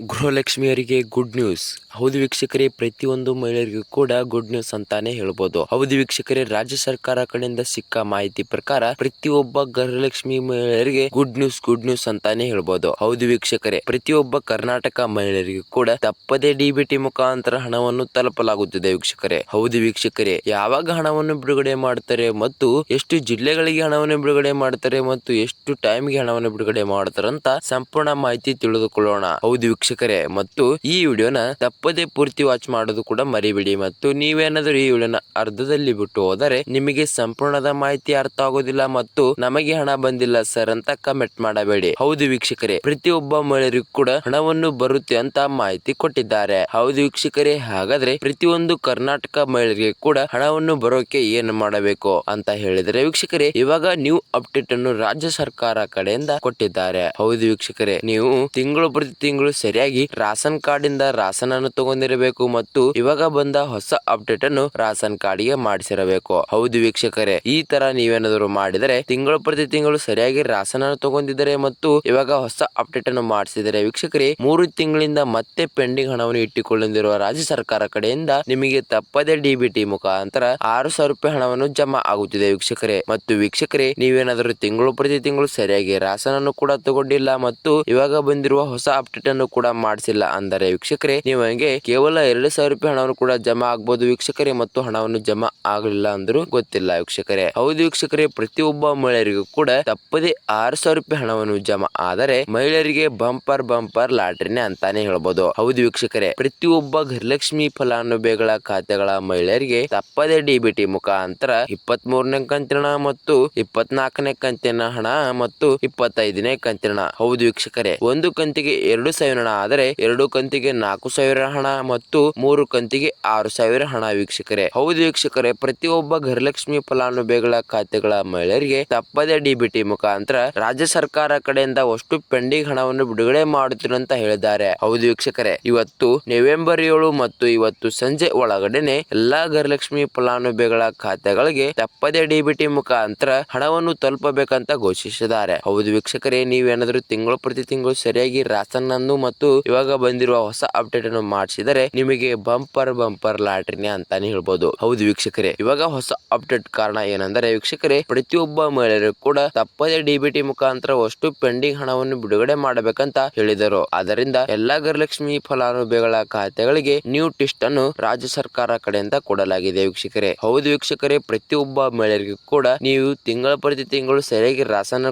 ಗೃಹಲಕ್ಷ್ಮಿಯರಿಗೆ good news. ಹೌದು ವೀಕ್ಷಕರೇ, ಪ್ರತಿಯೊಂದು ಮಹಿಳೆಯರಿಗೂ ಕೂಡ ಗುಡ್ ನ್ಯೂಸ್ ಅಂತಾನೆ ಹೇಳ್ಬೋದು. ಹೌದು ವೀಕ್ಷಕರೇ, ರಾಜ್ಯ ಸರ್ಕಾರ ಕಡೆಯಿಂದ ಸಿಕ್ಕ ಮಾಹಿತಿ ಪ್ರಕಾರ ಪ್ರತಿಯೊಬ್ಬ ಗೃಹಲಕ್ಷ್ಮಿ ಮಹಿಳೆಯರಿಗೆ ಗುಡ್ ನ್ಯೂಸ್ ಅಂತಾನೆ ಹೇಳ್ಬೋದು. ಹೌದು ವೀಕ್ಷಕರೇ, ಪ್ರತಿಯೊಬ್ಬ ಕರ್ನಾಟಕ ಮಹಿಳೆಯರಿಗೂ ಕೂಡ ತಪ್ಪದೇ ಡಿಬಿಟಿ ಮುಖಾಂತರ ಹಣವನ್ನು ತಲುಪಲಾಗುತ್ತಿದೆ ವೀಕ್ಷಕರೇ. ಹೌದು ವೀಕ್ಷಕರೇ, ಯಾವಾಗ ಹಣವನ್ನು ಬಿಡುಗಡೆ ಮಾಡ್ತಾರೆ ಮತ್ತು ಎಷ್ಟು ಜಿಲ್ಲೆಗಳಿಗೆ ಹಣವನ್ನು ಬಿಡುಗಡೆ ಮಾಡ್ತಾರೆ ಮತ್ತು ಎಷ್ಟು ಟೈಮ್ಗೆ ಹಣವನ್ನು ಬಿಡುಗಡೆ ಮಾಡ್ತಾರೆ ಅಂತ ಸಂಪೂರ್ಣ ಮಾಹಿತಿ ತಿಳಿದುಕೊಳ್ಳೋಣ. ಹೌದು ವೀಕ್ಷಕರೇ, ಮತ್ತು ಈ ವಿಡಿಯೋನ ತಪ್ಪದೇ ಪೂರ್ತಿ ವಾಚ್ ಮಾಡೋದು ಕೂಡ ಮರಿಬೇಡಿ. ಮತ್ತು ನೀವೇನಾದರೂ ಈ ವಿಡಿಯೋನ ಅರ್ಧದಲ್ಲಿ ಬಿಟ್ಟು ಹೋದರೆ ನಿಮಗೆ ಸಂಪೂರ್ಣದ ಮಾಹಿತಿ ಅರ್ಥ ಆಗೋದಿಲ್ಲ ಮತ್ತು ನಮಗೆ ಹಣ ಬಂದಿಲ್ಲ ಸರ್ ಅಂತ ಕಮೆಂಟ್ ಮಾಡಬೇಡಿ. ಹೌದು ವೀಕ್ಷಕರೇ, ಪ್ರತಿಯೊಬ್ಬ ಮಹಿಳೆಯರಿಗೂ ಕೂಡ ಹಣವನ್ನು ಬರುತ್ತೆ ಅಂತ ಮಾಹಿತಿ ಕೊಟ್ಟಿದ್ದಾರೆ. ಹೌದು ವೀಕ್ಷಕರೇ, ಹಾಗಾದ್ರೆ ಪ್ರತಿಯೊಂದು ಕರ್ನಾಟಕ ಮಹಿಳೆಯರಿಗೆ ಕೂಡ ಹಣವನ್ನು ಬರೋಕೆ ಏನು ಮಾಡಬೇಕು ಅಂತ ಹೇಳಿದ್ರೆ ವೀಕ್ಷಕರೇ, ಇವಾಗ ನ್ಯೂ ಅಪ್ಡೇಟ್ ಅನ್ನು ರಾಜ್ಯ ಸರ್ಕಾರ ಕಡೆಯಿಂದ ಕೊಟ್ಟಿದ್ದಾರೆ. ಹೌದು ವೀಕ್ಷಕರೇ, ನೀವು ತಿಂಗಳು ಪ್ರತಿ ತಿಂಗಳು ಸರಿಯಾಗಿ ರಾಷನ್ ಕಾರ್ಡ್ ಇಂದ ರಾಷನ್ ಅನ್ನು ತಗೊಂಡಿರಬೇಕು ಮತ್ತು ಇವಾಗ ಬಂದ ಹೊಸ ಅಪ್ಡೇಟ್ ಅನ್ನು ರಾಷನ್ ಕಾರ್ಡ್ ಗೆ ಮಾಡಿಸಿರಬೇಕು. ಹೌದು ವೀಕ್ಷಕರೇ, ಈ ತರ ನೀವೇನಾದರೂ ಮಾಡಿದರೆ ತಿಂಗಳು ಪ್ರತಿ ತಿಂಗಳು ಸರಿಯಾಗಿ ರಾಷನ್ ಅನ್ನು ತಗೊಂಡಿದ್ದರೆ ಮತ್ತು ಇವಾಗ ಹೊಸ ಅಪ್ಡೇಟ್ ಅನ್ನು ಮಾಡಿಸಿದರೆ ವೀಕ್ಷಕರೇ, 3 ತಿಂಗಳಿಂದ ಮತ್ತೆ ಪೆಂಡಿಂಗ್ ಹಣವನ್ನು ಇಟ್ಟುಕೊಳ್ಳದಿರುವ ರಾಜ್ಯ ಸರ್ಕಾರ ಕಡೆಯಿಂದ ನಿಮಗೆ ತಪ್ಪದೇ ಡಿಬಿಟಿ ಮುಖಾಂತರ 6,000 ರೂಪಾಯಿ ಹಣವನ್ನು ಜಮಾ ಆಗುತ್ತಿದೆ ವೀಕ್ಷಕರೇ. ಮತ್ತು ವೀಕ್ಷಕರೇ, ನೀವೇನಾದರೂ ತಿಂಗಳು ಪ್ರತಿ ತಿಂಗಳು ಸರಿಯಾಗಿ ರಾಷನ್ ಅನ್ನು ಕೂಡ ತಗೊಂಡಿಲ್ಲ ಮತ್ತು ಇವಾಗ ಬಂದಿರುವ ಹೊಸ ಅಪ್ಡೇಟ್ ಅನ್ನು ಕೂಡ ಮಾಡಿಸಿಲ್ಲ ಅಂದರೆ ವೀಕ್ಷಕರೇ, ನಿಮಗೆ ಕೇವಲ 2,000 ರೂಪಾಯಿ ಹಣವನ್ನು ಕೂಡ ಜಮಾ ಆಗಬಹುದು ವೀಕ್ಷಕರೇ. ಮತ್ತು ಹಣವನ್ನು ಜಮಾ ಆಗಲಿಲ್ಲ ಅಂದ್ರೂ ಗೊತ್ತಿಲ್ಲ ವೀಕ್ಷಕರೇ. ಹೌದು ವೀಕ್ಷಕರೇ, ಪ್ರತಿಯೊಬ್ಬ ಮಹಿಳೆಯರಿಗೂ ಕೂಡ ತಪ್ಪದೇ 6,000 ರೂಪಾಯಿ ಹಣವನ್ನು ಜಮಾ ಆದರೆ ಮಹಿಳೆಯರಿಗೆ ಬಂಪರ್ ಲಾಟ್ರಿನೇ ಅಂತಾನೆ ಹೇಳ್ಬೋದು. ಹೌದು ವೀಕ್ಷಕರೇ, ಪ್ರತಿಯೊಬ್ಬ ಗೃಹಲಕ್ಷ್ಮಿ ಫಲಾನುಭವಿಗಳ ಖಾತೆಗಳ ಮಹಿಳೆಯರಿಗೆ ತಪ್ಪದೇ ಡಿಬಿಟಿ ಮುಖಾಂತರ 23ನೇ ಕಂತಿನ ಮತ್ತು 24ನೇ ಕಂತಿನ ಹಣ ಮತ್ತು 25ನೇ ಕಂತಿನ ಹಣ. ಹೌದು ವೀಕ್ಷಕರೇ, ಒಂದು ಕಂತಿಗೆ 2,000 ಹಣ ಆದರೆ 2 ಕಂತಿಗೆ 4,000 ಹಣ ಮತ್ತು 3 ಕಂತಿಗೆ 6,000 ಹಣ ವೀಕ್ಷಕರೇ. ಹೌದು ವೀಕ್ಷಕರೇ, ಪ್ರತಿಯೊಬ್ಬ ಗೃಹಲಕ್ಷ್ಮಿ ಫಲಾನುಭವಿಗಳ ಖಾತೆಗಳ ಮಹಿಳೆಯರಿಗೆ ತಪ್ಪದೇ ಡಿಬಿಟಿ ಮುಖಾಂತರ ರಾಜ್ಯ ಸರ್ಕಾರ ಕಡೆಯಿಂದ ಅಷ್ಟು ಪೆಂಡಿಂಗ್ ಹಣವನ್ನು ಬಿಡುಗಡೆ ಮಾಡುತ್ತಾರೆ ಅಂತ ಹೇಳಿದ್ದಾರೆ. ಹೌದು ವೀಕ್ಷಕರೇ, ಇವತ್ತು ನವೆಂಬರ್ 7 ಮತ್ತು ಇವತ್ತು ಸಂಜೆ ಒಳಗಡೆನೆ ಎಲ್ಲಾ ಗೃಹಲಕ್ಷ್ಮಿ ಫಲಾನುಭವಿಗಳ ಖಾತೆಗಳಿಗೆ ತಪ್ಪದೇ ಡಿಬಿಟಿ ಮುಖಾಂತರ ಹಣವನ್ನು ತಲುಪಬೇಕಂತ ಘೋಷಿಸಿದ್ದಾರೆ. ಹೌದು ವೀಕ್ಷಕರೇ, ನೀವೇನಾದರೂ ತಿಂಗಳು ಪ್ರತಿ ತಿಂಗಳು ಸರಿಯಾಗಿ ರಾಷನ್ ಅನ್ನು ಮತ್ತು ಇವಾಗ ಬಂದಿರುವ ಹೊಸ ಅಪ್ಡೇಟ್ ಅನ್ನು ಮಾಡಿಸಿದರೆ ನಿಮಗೆ ಬಂಪರ್ ಲಾಟ್ರಿನೇ ಅಂತಾನೆ ಹೇಳ್ಬೋದು. ಹೌದು ವೀಕ್ಷಕರೇ, ಇವಾಗ ಹೊಸ ಅಪ್ಡೇಟ್ ಕಾರಣ ಏನಂದರೆ ವೀಕ್ಷಕರೇ, ಪ್ರತಿಯೊಬ್ಬ ಮಹಿಳೆಯರು ಕೂಡ ತಪ್ಪದೇ ಡಿಬಿಟಿ ಮುಖಾಂತರ ಅಷ್ಟು ಪೆಂಡಿಂಗ್ ಹಣವನ್ನು ಬಿಡುಗಡೆ ಮಾಡಬೇಕಂತ ಹೇಳಿದರು. ಆದ್ದರಿಂದ ಎಲ್ಲಾ ಗೃಹಲಕ್ಷ್ಮಿ ಫಲಾನುಭವಿಗಳ ಖಾತೆಗಳಿಗೆ ನ್ಯೂ ಟಿಸ್ಟ್ ಅನ್ನು ರಾಜ್ಯ ಸರ್ಕಾರ ಕಡೆಯಿಂದ ಕೊಡಲಾಗಿದೆ ವೀಕ್ಷಕರೇ. ಹೌದು ವೀಕ್ಷಕರೇ, ಪ್ರತಿಯೊಬ್ಬ ಮಹಿಳೆಯರಿಗೂ ಕೂಡ ನೀವು ತಿಂಗಳ ಪ್ರತಿ ತಿಂಗಳು ಸರಿಯಾಗಿ ರಾಷನ್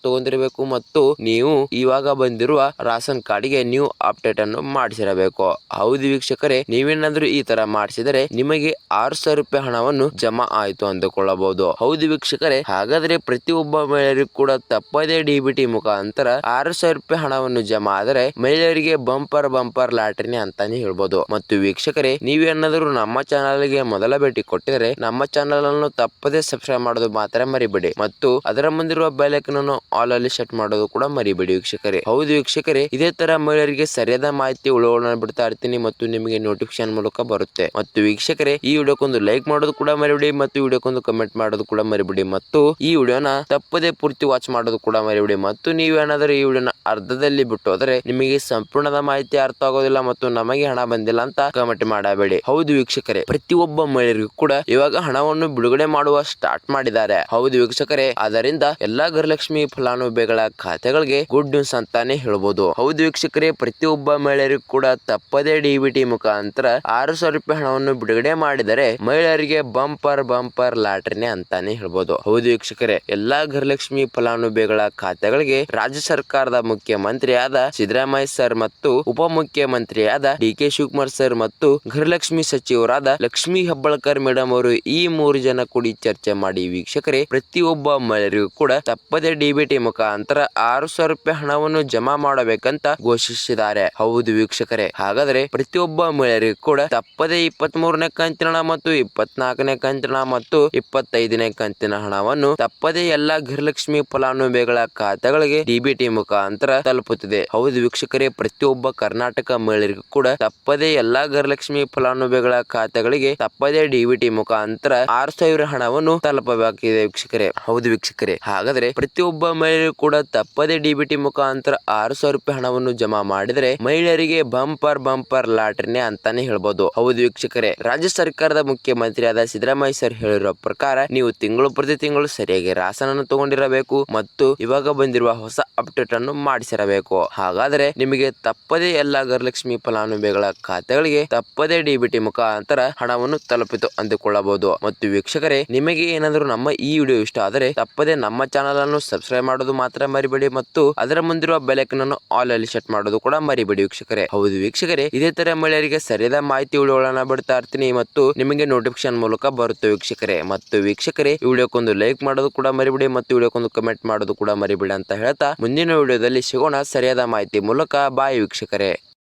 ತಗೊಂಡಿರಬೇಕು ಮತ್ತು ನೀವು ಇವಾಗ ಬಂದಿರುವ ರಾಷನ್ ಕಾರ್ಡ್ಗೆ ನ್ಯೂ ಅಪ್ಡೇಟ್ ಅನ್ನು ಮಾಡಿಸಿರಬೇಕು. ಹೌದು ವೀಕ್ಷಕರೇ, ನೀವೇನಾದ್ರೂ ಈ ತರ ಮಾಡಿಸಿದರೆ ನಿಮಗೆ 6,000 ರೂಪಾಯಿ ಹಣವನ್ನು ಜಮಾ ಆಯ್ತು ಅಂದುಕೊಳ್ಳಬಹುದು. ಹೌದು ವೀಕ್ಷಕರೇ, ಹಾಗಾದ್ರೆ ಪ್ರತಿಯೊಬ್ಬ ಮಹಿಳೆಯರಿಗೂ ಕೂಡ ತಪ್ಪದೇ ಡಿಬಿಟಿ ಮುಖಾಂತರ 6,000 ರೂಪಾಯಿ ಹಣವನ್ನು ಜಮಾ ಆದರೆ ಮಹಿಳೆಯರಿಗೆ ಬಂಪರ್ ಲಾಟ್ರಿನೇ ಅಂತಾನೆ ಹೇಳ್ಬೋದು. ಮತ್ತು ವೀಕ್ಷಕರೇ, ನೀವೇನಾದರೂ ನಮ್ಮ ಚಾನಲ್ಗೆ ಮೊದಲ ಭೇಟಿ ಕೊಟ್ಟಿದರೆ ನಮ್ಮ ಚಾನಲ್ ಅನ್ನು ತಪ್ಪದೇ ಸಬ್ಸ್ಕ್ರೈಬ್ ಮಾಡೋದು ಮಾತ್ರ ಮರಿಬೇಡಿ ಮತ್ತು ಅದರ ಮುಂದಿರುವ ಬೆಲ್ ಐಕಾನ್ ಅನ್ನು ಆಲ್ ಅಲ್ಲಿ ಸೆಟ್ ಮಾಡೋದು ಕೂಡ ಮರಿಬೇಡಿ ವೀಕ್ಷಕರೇ. ಹೌದು ವೀಕ್ಷಕರೇ, ಇದೇ ತರ ಮಹಿಳೆಯರಿಗೆ ಸರಿಯಾದ ಮಾಹಿತಿ ಉಳುವನ್ನ ಬಿಡ್ತಾ ಇರ್ತೀನಿ ಮತ್ತು ನಿಮಗೆ ನೋಟಿಫಿಕೇಶನ್ ಮೂಲಕ ಬರುತ್ತೆ. ಮತ್ತು ವೀಕ್ಷಕರೇ, ಈ ವಿಡಿಯೋಕ್ಕೊಂದು ಲೈಕ್ ಮಾಡೋದು ಕೂಡ ಮರಿಬೇಡಿ ಮತ್ತು ವಿಡಿಯೋಕ್ಕೊಂದು ಕಮೆಂಟ್ ಮಾಡೋದು ಕೂಡ ಮರಿಬೇಡಿ ಮತ್ತು ಈ ವಿಡಿಯೋನ ತಪ್ಪದೇ ಪೂರ್ತಿ ವಾಚ್ ಮಾಡೋದು ಕೂಡ ಮರಿಬೇಡಿ. ಮತ್ತು ನೀವೇನಾದರೂ ಈ ವಿಡಿಯೋನ ಅರ್ಧದಲ್ಲಿ ಬಿಟ್ಟು ಹೋದರೆ ನಿಮಗೆ ಸಂಪೂರ್ಣದ ಮಾಹಿತಿ ಅರ್ಥ ಆಗೋದಿಲ್ಲ ಮತ್ತು ನಮಗೆ ಹಣ ಬಂದಿಲ್ಲ ಅಂತ ಕಮೆಂಟ್ ಮಾಡಬೇಡಿ. ಹೌದು ವೀಕ್ಷಕರೇ, ಪ್ರತಿಯೊಬ್ಬ ಮಹಿಳೆಯರಿಗೂ ಕೂಡ ಇವಾಗ ಹಣವನ್ನು ಬಿಡುಗಡೆ ಮಾಡುವ ಸ್ಟಾರ್ಟ್ ಮಾಡಿದ್ದಾರೆ. ಹೌದು ವೀಕ್ಷಕರೇ, ಅದರಿಂದ ಎಲ್ಲಾ ಗೃಹಲಕ್ಷ್ಮಿ ಫಲಾನುಭವಿಗಳ ಖಾತೆಗಳಿಗೆ ಗುಡ್ ನ್ಯೂಸ್ ಅಂತಾನೆ ಹೇಳ್ಬೋದು. ಹೌದು ವೀಕ್ಷಕರೇ, ಪ್ರತಿಯೊಬ್ಬ ಮಹಿಳೆಯರಿಗೂ ಕೂಡ ತಪ್ಪದೇ ಡಿಬಿಟಿ ಮುಖಾಂತರ 6,000 ರೂಪಾಯಿ ಹಣವನ್ನು ಬಿಡುಗಡೆ ಮಾಡಿದರೆ ಮಹಿಳೆಯರಿಗೆ ಬಂಪರ್ ಲಾಟ್ರಿನೇ ಅಂತಾನೆ ಹೇಳ್ಬೋದು. ಹೌದು ವೀಕ್ಷಕರೇ, ಎಲ್ಲಾ ಗೃಹಲಕ್ಷ್ಮಿ ಫಲಾನುಭವಿಗಳ ಖಾತೆಗಳಿಗೆ ರಾಜ್ಯ ಸರ್ಕಾರದ ಮುಖ್ಯಮಂತ್ರಿಯಾದ ಸಿದ್ದರಾಮಯ್ಯ ಸರ್ ಮತ್ತು ಉಪಮುಖ್ಯಮಂತ್ರಿಯಾದ ಡಿ.ಕೆ. ಶಿವಕುಮಾರ್ ಸರ್ ಮತ್ತು ಗೃಹಲಕ್ಷ್ಮಿ ಸಚಿವರಾದ ಲಕ್ಷ್ಮೀ ಹೆಬ್ಬಾಳ್ಕರ್ ಮೇಡಮ್ ಅವರು ಈ 3 ಜನ ಕೂಡಿ ಚರ್ಚೆ ಮಾಡಿ ವೀಕ್ಷಕರೇ, ಪ್ರತಿಯೊಬ್ಬ ಮಹಿಳೆಯರಿಗೂ ಕೂಡ ತಪ್ಪದೇ ಡಿಬಿಟಿ ಮುಖಾಂತರ 6,000 ರೂಪಾಯಿ ಹಣವನ್ನು ಜಮಾ ಮಾಡಬೇಕಂತ ಘೋಷಿಸಿದ್ದಾರೆ. ಹೌದು ವೀಕ್ಷಕರೇ, ಹಾಗಾದ್ರೆ ಪ್ರತಿಯೊಬ್ಬ ಮಹಿಳೆಯರಿಗೂ ಕೂಡ ತಪ್ಪದೇ 23ನೇ ಕಂತಿನ ಹಣ ಮತ್ತು 24ನೇ ಕಂತಿನ ಹಣ ಮತ್ತು 25ನೇ ಕಂತಿನ ಹಣವನ್ನು ತಪ್ಪದೇ ಎಲ್ಲಾ ಗೃಹಲಕ್ಷ್ಮಿ ಫಲಾನುಭವಿಗಳ ಖಾತೆಗಳಿಗೆ ಡಿಬಿಟಿ ಮುಖಾಂತರ ತಲುಪುತ್ತಿದೆ. ಹೌದು ವೀಕ್ಷಕರೇ, ಪ್ರತಿಯೊಬ್ಬ ಕರ್ನಾಟಕ ಮಹಿಳೆಯರಿಗೂ ಕೂಡ ತಪ್ಪದೇ ಎಲ್ಲಾ ಗೃಹಲಕ್ಷ್ಮಿ ಫಲಾನುಭವಿಗಳ ಖಾತೆಗಳಿಗೆ ತಪ್ಪದೇ ಡಿಬಿಟಿ ಮುಖಾಂತರ 6,000 ಹಣವನ್ನು ತಲುಪಬೇಕಿದೆ ವೀಕ್ಷಕರೇ. ಹೌದು ವೀಕ್ಷಕರೇ, ಹಾಗಾದ್ರೆ ಪ್ರತಿಯೊಬ್ಬ ಮಹಿಳೆಯರು ಕೂಡ ತಪ್ಪದೇ ಡಿಬಿಟಿ ಮುಖಾಂತರ 6,000 ರೂಪಾಯಿ ಹಣವನ್ನು ಜಮಾ ಮಾಡಿದರೆ ಮಹಿಳೆಯರಿಗೆ ಬಂಪರ್ ಲಾಟ್ರಿನೇ ಅಂತಾನೆ ಹೇಳ್ಬೋದು. ಹೌದು ವೀಕ್ಷಕರೇ, ರಾಜ್ಯ ಸರ್ಕಾರದ ಮುಖ್ಯಮಂತ್ರಿಯಾದ ಸಿದ್ದರಾಮಯ್ಯ ಸರ್ ಹೇಳಿರೋ ಪ್ರಕಾರ ನೀವು ಪ್ರತಿ ತಿಂಗಳು ಸರಿಯಾಗಿ ರಾಸನನ್ನು ತಗೊಂಡಿರಬೇಕು ಮತ್ತು ಇವಾಗ ಬಂದಿರುವ ಹೊಸ ಅಪ್ಡೇಟ್ ಅನ್ನು ಮಾಡಿಸಿರಬೇಕು. ಹಾಗಾದರೆ ನಿಮಗೆ ತಪ್ಪದೇ ಎಲ್ಲಾ ಗೃಹಲಕ್ಷ್ಮಿ ಫಲಾನುಭವಿಗಳ ಖಾತೆಗಳಿಗೆ ತಪ್ಪದೇ ಡಿಬಿಟಿ ಮುಖಾಂತರ ಹಣವನ್ನು ತಲುಪಿತು ಅಂದುಕೊಳ್ಳಬಹುದು. ಮತ್ತು ವೀಕ್ಷಕರೇ, ನಿಮಗೆ ಏನಾದರೂ ನಮ್ಮ ಈ ವಿಡಿಯೋ ಇಷ್ಟ ಆದರೆ ತಪ್ಪದೇ ನಮ್ಮ ಚಾನಲ್ ಅನ್ನು ಸಬ್ಸ್ಕ್ರೈಬ್ ಮಾಡೋದು ಮಾತ್ರ ಮರಿಬೇಡಿ ಮತ್ತು ಅದರ ಮುಂದಿರುವ ಬೆಲ್ ಐಕಾನ್ ಅನ್ನು ಆಲ್ ಅಲ್ಲಿ ಸೆಟ್ ಮಾಡೋದು ಕೂಡ ಮರಿಬೇಡಿ ವೀಕ್ಷಕರೇ. ಹೌದು ವೀಕ್ಷಕರೇ, ಇದೇ ತರ ಮಹಿಳೆಯರಿಗೆ ಸರಿಯಾದ ಮಾಹಿತಿ ವಿಡಿಯೋಗಳನ್ನ ಬಿಡ್ತಾ ಇರ್ತೀನಿ ಮತ್ತು ನಿಮಗೆ ನೋಟಿಫಿಕೇಶನ್ ಮೂಲಕ ಬರುತ್ತೆ ವೀಕ್ಷಕರೇ. ಮತ್ತು ವೀಕ್ಷಕರೇ, ಈ ವಿಡಿಯೋಕ್ಕೊಂದು ಲೈಕ್ ಮಾಡೋದು ಕೂಡ ಮರಿಬೇಡಿ ಮತ್ತು ವಿಡಿಯೋಕ್ಕೊಂದು ಕಮೆಂಟ್ ಮಾಡೋದು ಕೂಡ ಮರಿಬೇಡಿ ಅಂತ ಹೇಳ್ತಾ ಮುಂದಿನ ವಿಡಿಯೋದಲ್ಲಿ ಸಿಗೋಣ ಸರಿಯಾದ ಮಾಹಿತಿ ಮೂಲಕ. ಬಾಯ್ ವೀಕ್ಷಕರೇ.